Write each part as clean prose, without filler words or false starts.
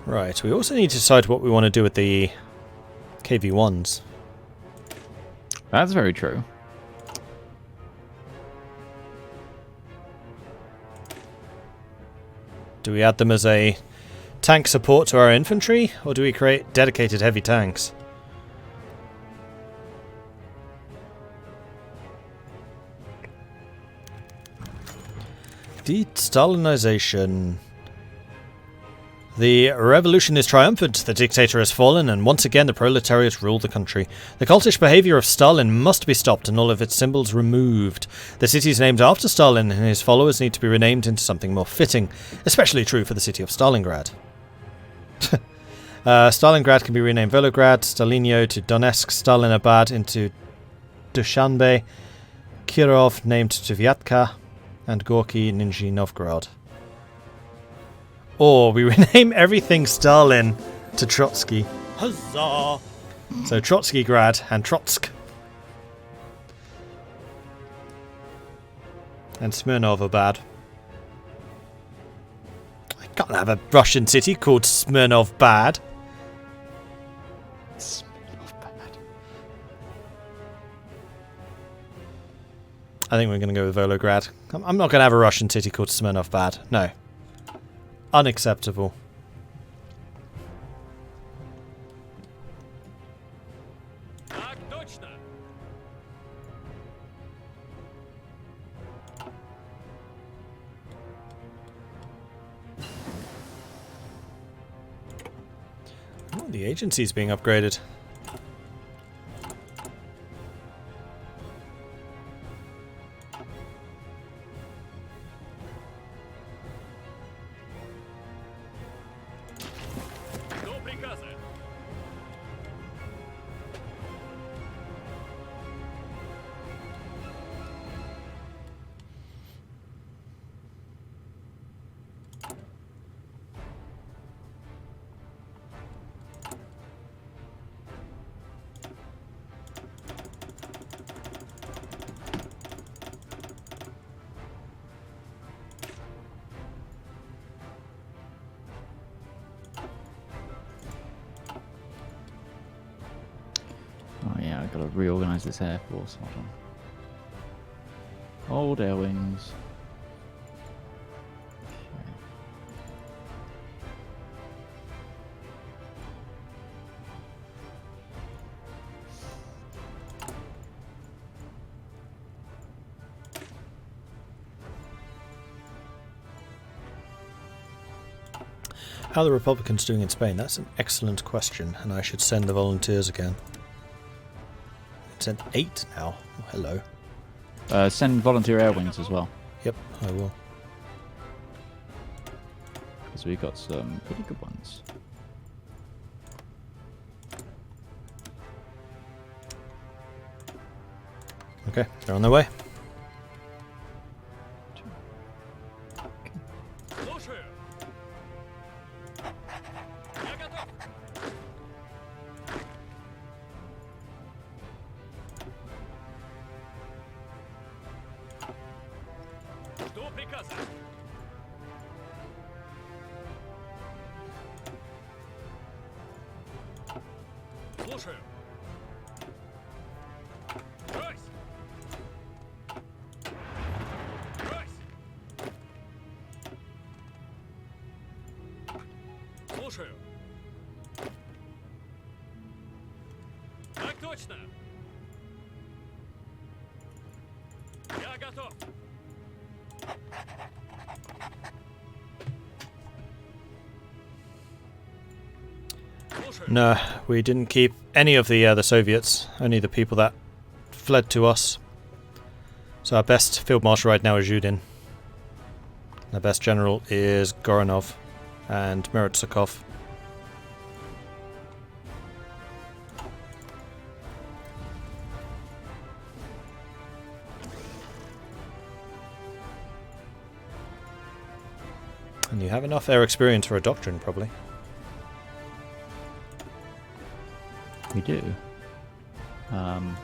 Right, we also need to decide what we want to do with the KV-1s. That's very true. Do we add them as a tank support to our infantry, or do we create dedicated heavy tanks? Destalinization. The revolution is triumphant, the dictator has fallen, and once again the proletariat rule the country. The cultish behaviour of Stalin must be stopped and all of its symbols removed. The city is named after Stalin, and his followers need to be renamed into something more fitting, especially true for the city of Stalingrad. Stalingrad can be renamed Volograd, Stalinio to Donetsk, Stalinabad into Dushanbe, Kirov named to Vyatka, and Gorky Nizhny Novgorod. Or we rename everything Stalin to Trotsky. Huzzah! So Trotskygrad and Trotsk. And Smirnov are bad. I can't have a Russian city called Smirnov bad. Smirnov bad. I think we're going to go with Volograd. I'm not going to have a Russian city called Smirnov bad. No. Unacceptable. Oh, the agency's being upgraded. Oh yeah, I've got to reorganise this air force. Hold on. Old air wings. Okay. How are the Republicans doing in Spain? That's an excellent question, and I should send the volunteers again. Sent 8 now. Oh, hello. Send volunteer air wings as well, Yep, I will. because we got some pretty good ones. Okay, they're on their way. No, we didn't keep any of the Soviets, only the people that fled to us. So our best field marshal right now is Zhudin. Our best general is Goranov and Merotsakov. And you have enough air experience for a doctrine, probably. We do. Let's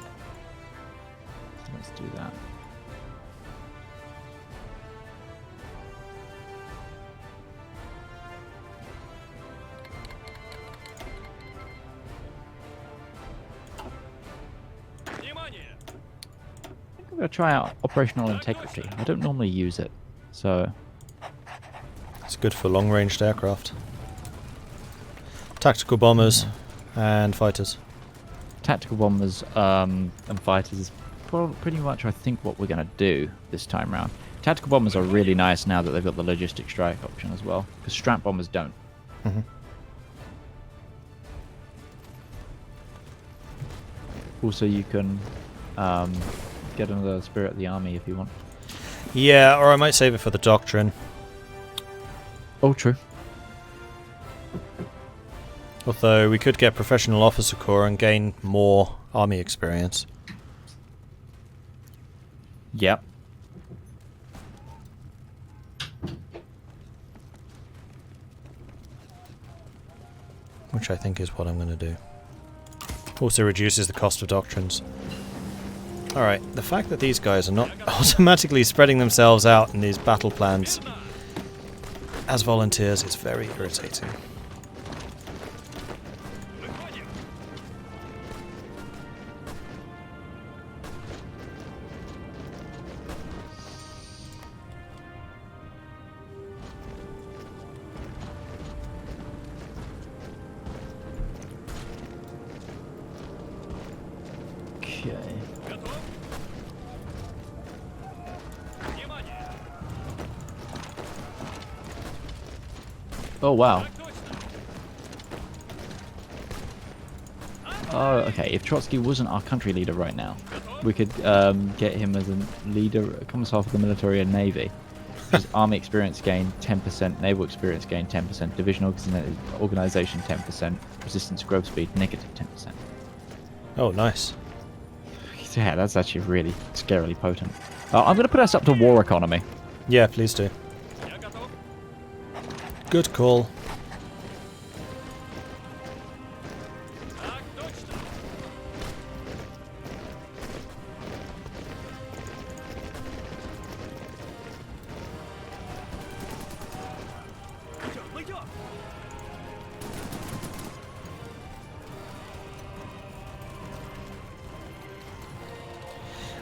do that. I'm going to try out operational integrity. I don't normally use it, so... It's good for long-ranged aircraft. Tactical bombers and fighters. Tactical bombers and fighters is pretty much, I think, what we're going to do this time round. Tactical bombers are really nice now that they've got the logistic strike option as well, because strap bombers don't. Mm-hmm. Also, you can get another Spirit of the Army if you want. Yeah, or I might save it for the doctrine. Oh, true. Although we could get Professional Officer Corps and gain more army experience. Yep. Which I think is what I'm going to do. Also reduces the cost of doctrines. Alright, the fact that these guys are not automatically spreading themselves out in these battle plans as volunteers is very irritating. Okay. Oh, wow. Oh, okay. If Trotsky wasn't our country leader right now, we could get him as a leader, Commissar for the military and navy. His army experience gain 10%, naval experience gain 10%, division organization 10%, resistance growth speed negative 10%. Oh, nice. Yeah, that's actually really scarily potent. I'm going to put us up to war economy. Yeah, please do. Good call.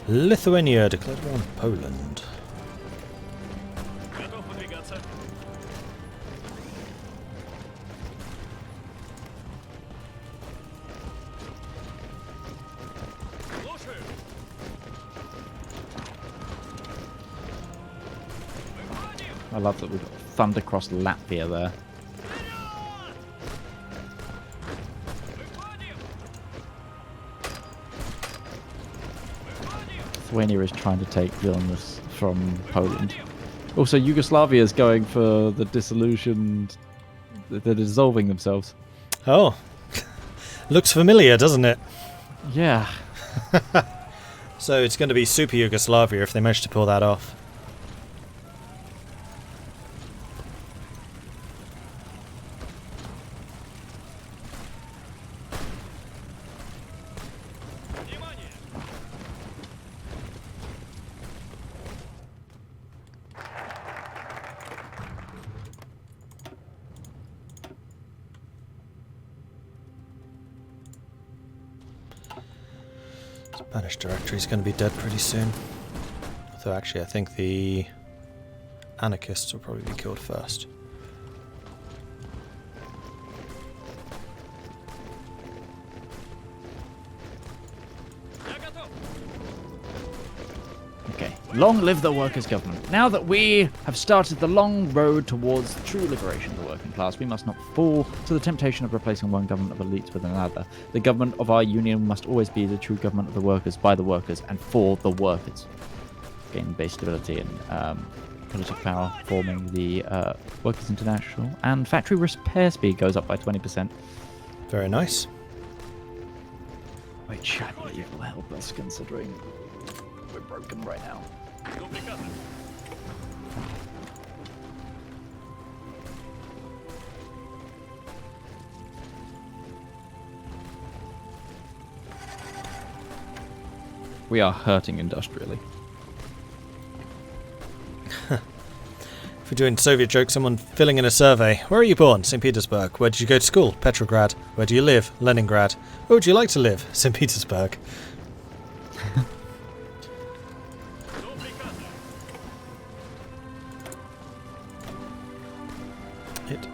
Lithuania declared war on Poland. I love that we've got thunder across Latvia there. Lithuania is trying to take Vilnius from Poland. Also, Yugoslavia is going for the disillusioned... They're dissolving themselves. Oh. Looks familiar, doesn't it? Yeah. So it's going to be Super Yugoslavia if they manage to pull that off. Spanish directory is going to be dead pretty soon. Although actually I think the anarchists will probably be killed first. Okay. Long live the workers' government. Now that we have started the long road towards true liberation of the working class, we must not fall to the temptation of replacing one government of elites with another. The government of our union must always be the true government of the workers, by the workers, and for the workers. Gaining base stability and political power, forming the Workers' International, and factory repair speed goes up by 20%. Very nice. Which I believe will help us, considering we're broken right now. We are hurting industrially. If we're doing Soviet jokes, someone filling in a survey. Where are you born? St. Petersburg. Where did you go to school? Petrograd. Where do you live? Leningrad. Where would you like to live? St. Petersburg.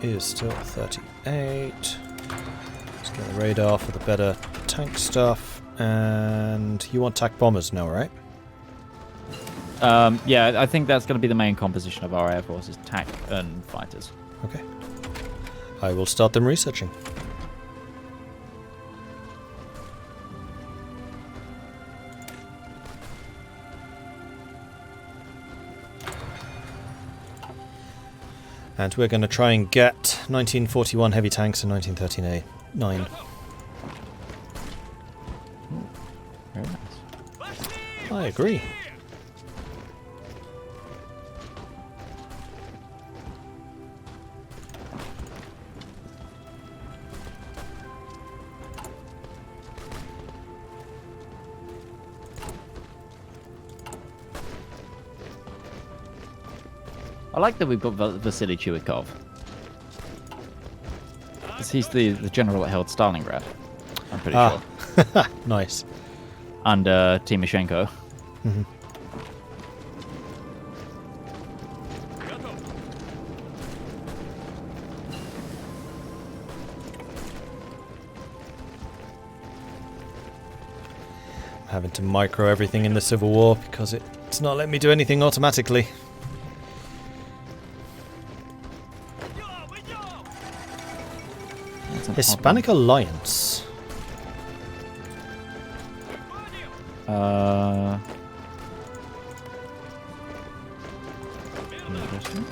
is still 38. Let's get the radar for the better tank stuff. And you want attack bombers now, right? Yeah, I think that's going to be the main composition of our air force, is tank and fighters. Okay. I will start them researching. And we're going to try and get 1941 heavy tanks and 1939. Very nice. I agree. I like that we've got Vasily Chuikov. He's the general that held Stalingrad, I'm pretty sure. Nice. Under Timoshenko. Mm-hmm. I'm having to micro everything in the Civil War because it's not letting me do anything automatically. Hispanic Alliance. Interesting.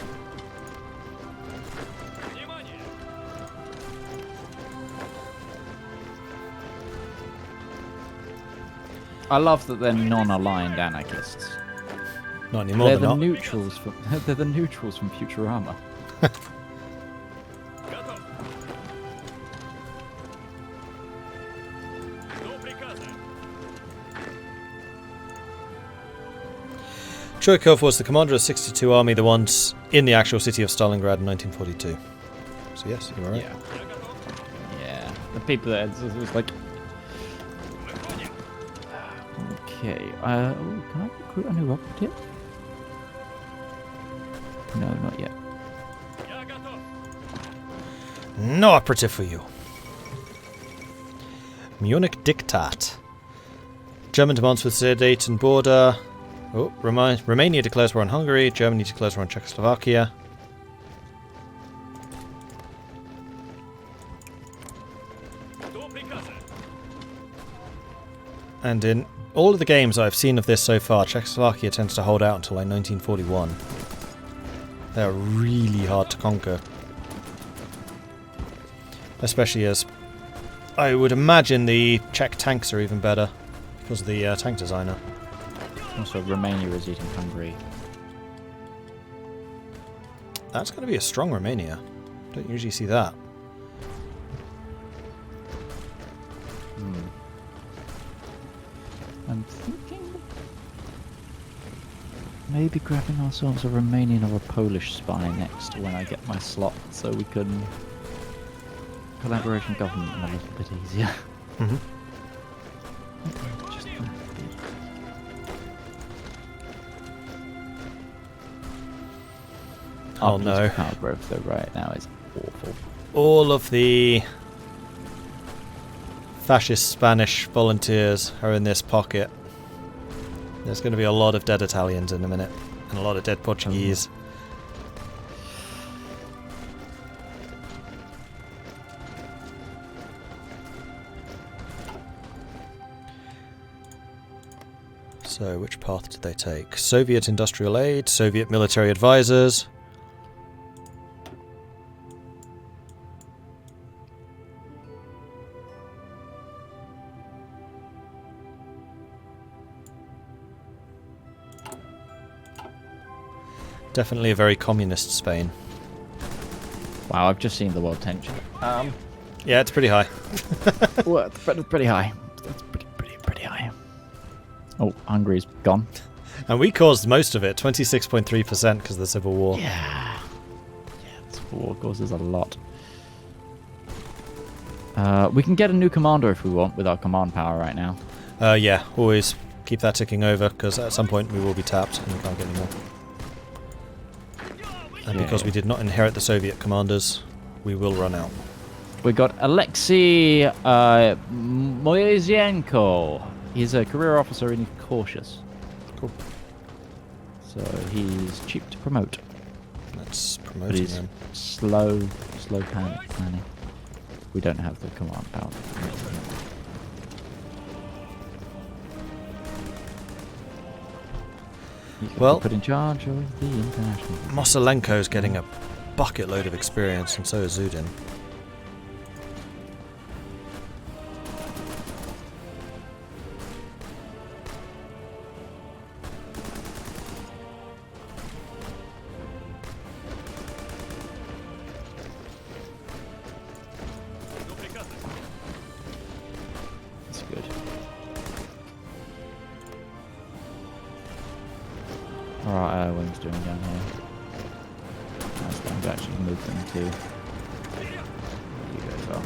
I love that they're non-aligned anarchists. Not anymore. They're They're the not. neutrals from they're the neutrals from Futurama. Chuikov was the commander of 62 Army, the ones in the actual city of Stalingrad in 1942. So yes, you're right. Yeah. The people that it was like. Okay. Can I recruit a new operative? No, not yet. No operative for you. Munich Diktat. German demands for sedate and border. Oh, Romania declares war on Hungary. Germany declares war on Czechoslovakia. And in all of the games I've seen of this so far, Czechoslovakia tends to hold out until like 1941. They're really hard to conquer. Especially as I would imagine the Czech tanks are even better because of the tank designer. Also, Romania is eating Hungary. That's going to be a strong Romania. Don't usually see that. I'm thinking maybe grabbing ourselves a Romanian or a Polish spy next when I get my slot, so we can collaboration government a little bit easier. Mm-hmm. Just Oh no. Power growth though right now is awful. All of the fascist Spanish volunteers are in this pocket. There's going to be a lot of dead Italians in a minute, and a lot of dead Portuguese. So, which path did they take? Soviet industrial aid, Soviet military advisors. Definitely a very communist Spain. Wow, I've just seen the world tension. Yeah, it's pretty high. Well, it's pretty high. That's pretty high. Oh, Hungary's gone. And we caused most of it, 26.3% because of the Civil War. Yeah, the Civil War causes a lot. We can get a new commander if we want with our command power right now. Yeah, always keep that ticking over because at some point we will be tapped and we can't get any more. And because we did not inherit the Soviet commanders, we will run out. We got Alexei Moisenko. He's a career officer and he's cautious. Cool. So he's cheap to promote. Let's But promote he's him. slow planning. We don't have the command power. He's gonna Well, be put in charge of the international. Moselenko's getting a bucket load of experience, and so is Zudin. That's good. Alright, Wing's doing down here. That's time to actually move them to. You guys are.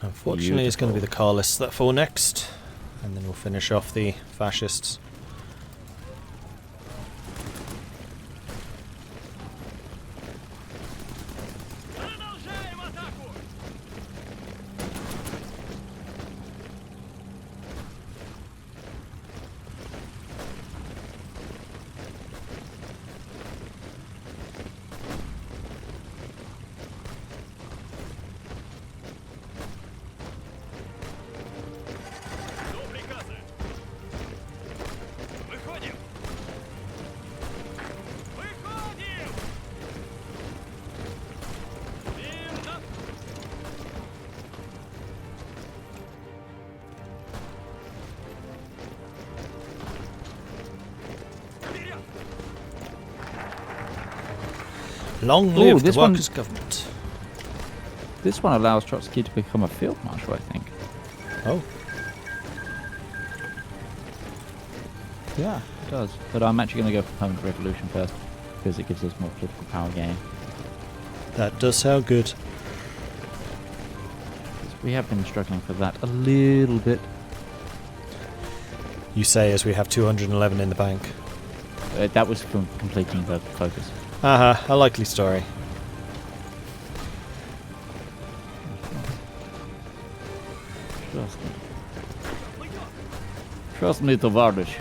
Unfortunately, it's going to be the Carlists that fall next, and then we'll finish off the fascists. Long live the workers' government. This one allows Trotsky to become a field marshal, I think. Oh. Yeah, it does. But I'm actually going to go for permanent revolution first, because it gives us more political power gain. That does sound good. We have been struggling for that a little bit. You say as we have 211 in the bank. That was from completing the focus. A likely story. Trust me. Trust me, Tovardish.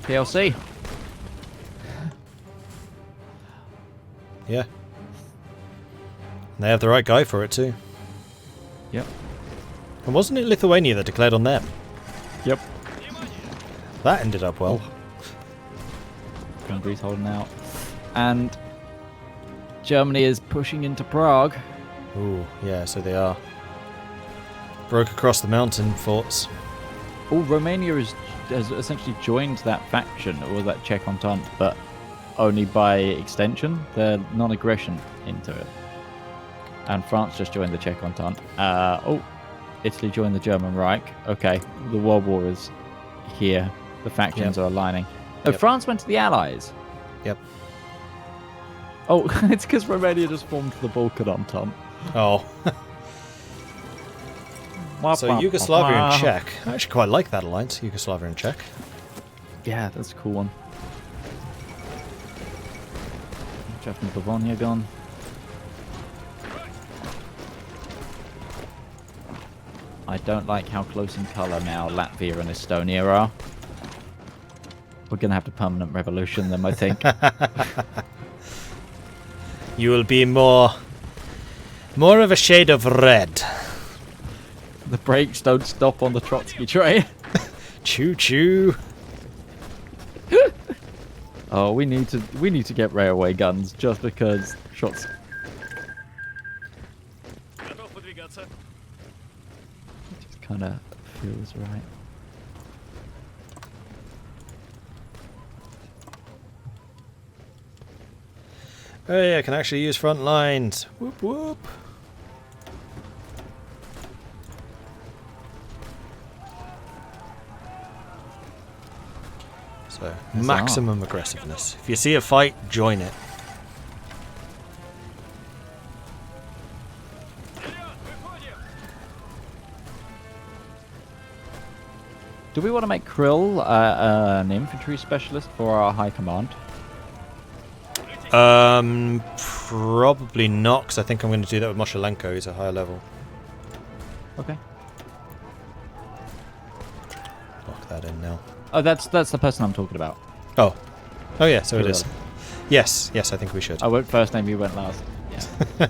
PLC. Yeah. And they have the right guy for it too. Yep. And wasn't it Lithuania that declared on them? Yep. That ended up well. Hungary's holding out. And Germany is pushing into Prague. Ooh, yeah, so they are. Broke across the mountain forts. Oh, Romania has essentially joined that faction, or that Czech Entente, but only by extension. They're non-aggression into it. And France just joined the Czech Entente. Italy joined the German Reich. Okay, the World War is here. The factions are aligning. No, France went to the Allies. Yep. Oh, it's because Romania just formed the Balkan Entente. Oh. So Yugoslavia and Czech. I actually quite like that alliance, Yugoslavia and Czech. Yeah, that's a cool one. Jeff and Livonia gone. I don't like how close in colour now Latvia and Estonia are. We're going to have to permanent revolution them, I think. You will be more of a shade of red. The brakes don't stop on the Trotsky train. Choo choo. Oh, we need to get railway guns just because shots. It just kind of feels right. Oh yeah, I can actually use front lines. Whoop whoop. So So, maximum aggressiveness. If you see a fight, join it. Do we want to make Krill an infantry specialist for our high command? Probably not, because I think I'm going to do that with Moshelenko. He's a higher level. Okay. Lock that in now. Oh, that's the person I'm talking about. Oh. Oh yeah, so it is. Krill. Yes, I think we should. I went first name, you went last. Yeah.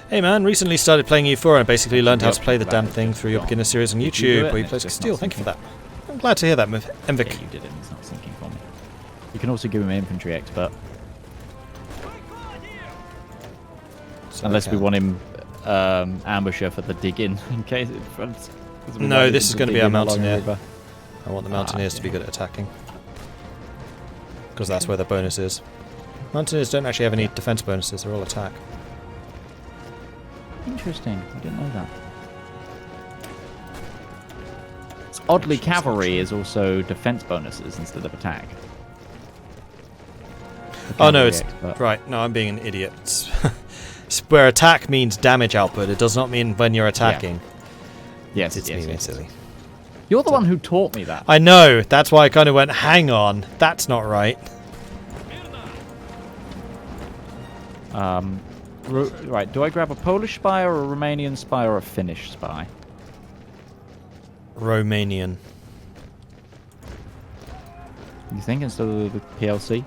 Hey man, recently started playing E4 and I basically learned how to play the Yep, damn thing through your beginner series on You do YouTube it, where you and play it's just Steel. not Thank you for syncing. that. I'm glad to hear that, Envik. Yeah, you did it. It's not syncing for me. You can also give him infantry expert. So Unless we okay. want him ambusher for the dig-in in case it runs. No, this is going to be our mountaineer. River. I want the mountaineers to be good at attacking. Because that's where the bonus is. Mountaineers don't actually have any defense bonuses, they're all attack. Interesting. I didn't know that. Oddly, cavalry is also defense bonuses instead of attack. Oh no, it's... expert. Right, no, I'm being an idiot. It's where attack means damage output, it does not mean when you're attacking. Yes, It's yes, me being yes. silly. You're the one who taught me that. I know, that's why I kind of went, hang on, that's not right. Right, do I grab a Polish spy or a Romanian spy or a Finnish spy? Romanian. You think instead of the PLC?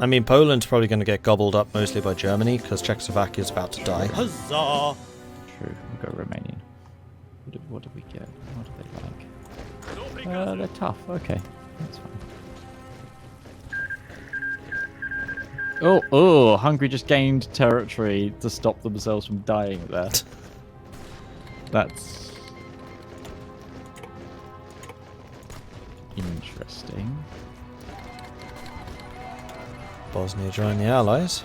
I mean, Poland's probably going to get gobbled up mostly by Germany, because Czechoslovakia is about to die. Huzzah! True, we'll go Romanian. What did we get? What do they like? They're tough, okay. That's fine. Oh, Hungary just gained territory to stop themselves from dying there. That's interesting. Bosnia join the Allies.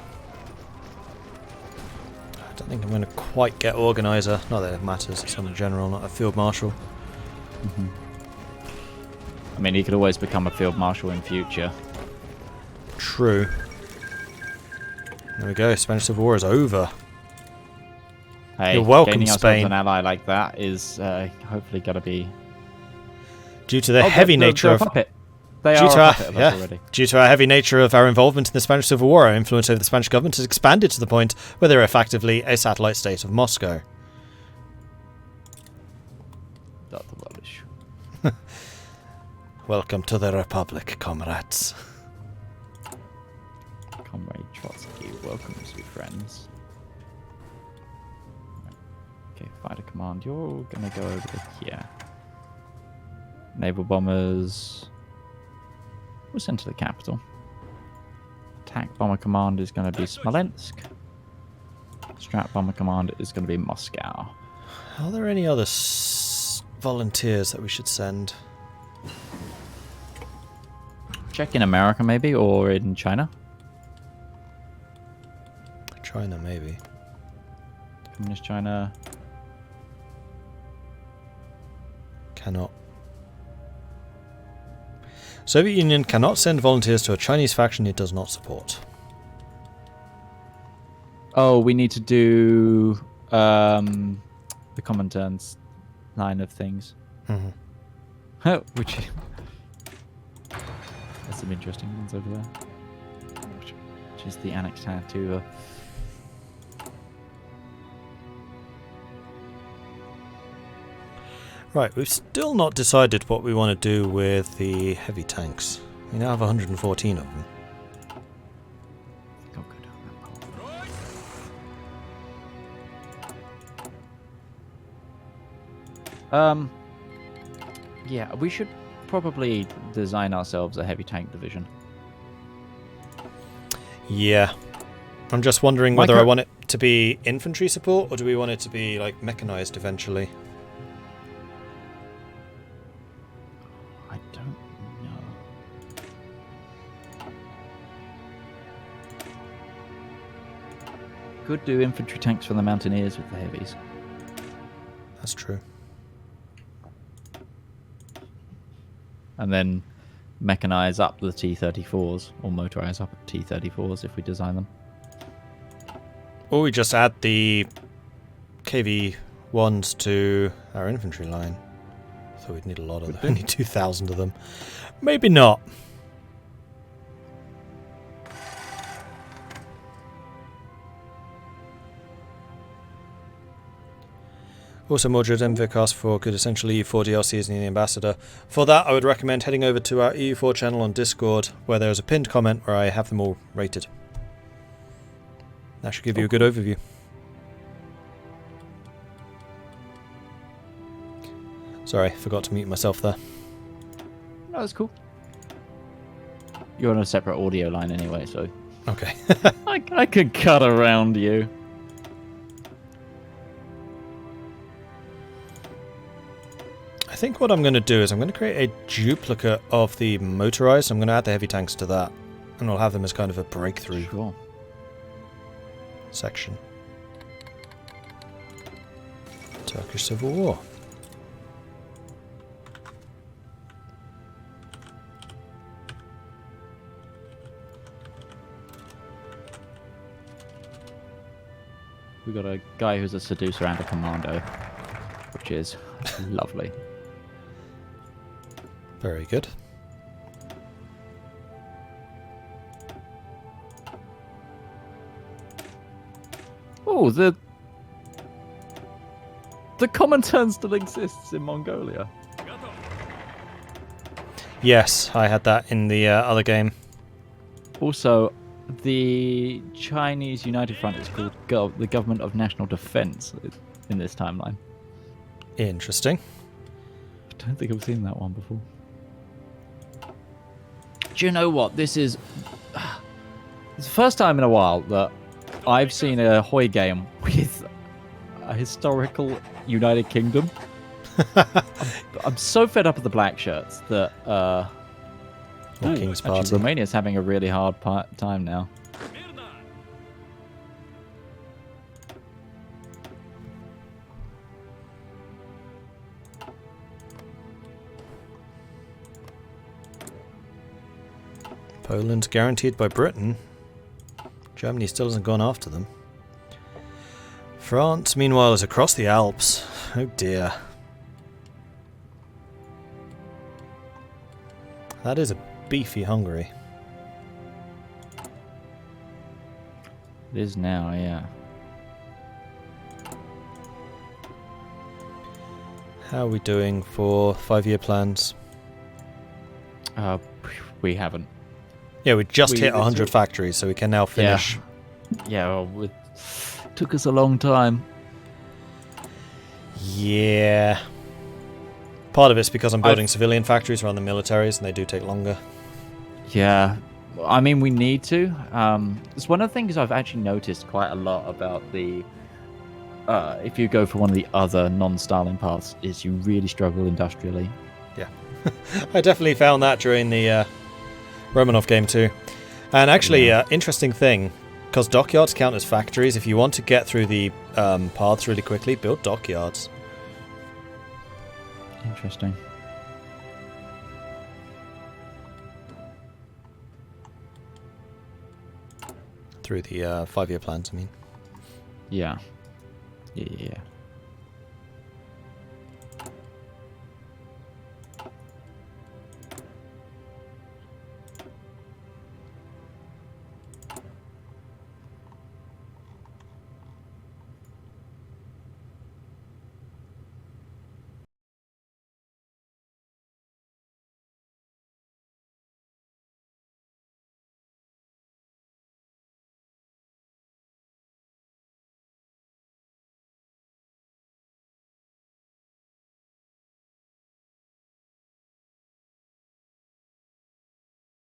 I don't think I'm going to quite get organizer. Not that it matters, it's on a general, not a field marshal. I mean, he could always become a field marshal in future. True. There we go, Spanish Civil War is over. Hey, You're welcome, gaining ourselves Spain. an ally like that is hopefully going to be... Due to the heavy nature of... puppet. They Due are to, a our, puppet of yeah, us already. due to our heavy nature of our involvement in the Spanish Civil War, our influence over the Spanish government has expanded to the point where they're effectively a satellite state of Moscow. Welcome to the Republic, comrades. Comrade Trotsky welcomes you, friends. Okay, fighter command, you're gonna go over to here. Naval bombers. We'll send to the capital. Attack bomber command is gonna be Smolensk. Strat bomber command is gonna be Moscow. Are there any other volunteers that we should send? Check in America, maybe, or in China. China, maybe. Communist China. Cannot. Soviet Union cannot send volunteers to a Chinese faction it does not support. Oh, we need to do the Comintern's line of things. Which there's some interesting ones over there. Which is the annexed tattoo. Right, we've still not decided what we want to do with the heavy tanks. We now have 114 of them. Go down that path. Yeah, we should probably design ourselves a heavy tank division. Yeah. I'm just wondering Why whether I can't- want it to be infantry support or do we want it to be like mechanized eventually? I don't know. Could do infantry tanks for the mountaineers with the heavies. That's true. And then mechanize up the T-34s, or motorize up the T-34s if we design them. Or we just add the KV-1s to our infantry line. So we'd need a lot of them. Only 2,000 of them. Maybe not. Also, Mordred MVic asked for could essentially EU4 DLC as the ambassador. For that, I would recommend heading over to our EU4 channel on Discord, where there is a pinned comment where I have them all rated. That should give you a good overview. Sorry, forgot to mute myself there. No, that's cool. You're on a separate audio line anyway, so... Okay. I could cut around you. I think what I'm going to do is I'm going to create a duplicate of the motorized. I'm going to add the heavy tanks to that. And I'll have them as kind of a breakthrough section. Turkish Civil War. We got a guy who's a seducer and a commando, which is lovely. Very good. Oh, the Comintern still exists in Mongolia. Yes, I had that in the other game. Also, the Chinese United Front is called the Government of National Defense in this timeline. Interesting. I don't think I've seen that one before. Do you know what? This is the first time in a while that I've seen a Hoi game with a historical United Kingdom. I'm so fed up with the black shirts that King's Party. actually, Romania's having a really hard time now. Poland's guaranteed by Britain. Germany still hasn't gone after them. France, meanwhile, is across the Alps. Oh dear. That is a beefy Hungary. It is now, yeah. How are we doing for 5-year plans? We haven't. Yeah, we just hit 100 factories, so we can now finish. Yeah, well, it took us a long time. Yeah. Part of it's because I'm building civilian factories rather than militaries, and they do take longer. Yeah. I mean, we need to. It's one of the things I've actually noticed quite a lot about the... if you go for one of the other non-Stalin paths, is you really struggle industrially. Yeah. I definitely found that during the Romanov game too. And actually, interesting thing, because dockyards count as factories, if you want to get through the paths really quickly, build dockyards. Interesting. Through the 5-year plans, I mean. Yeah. Yeah.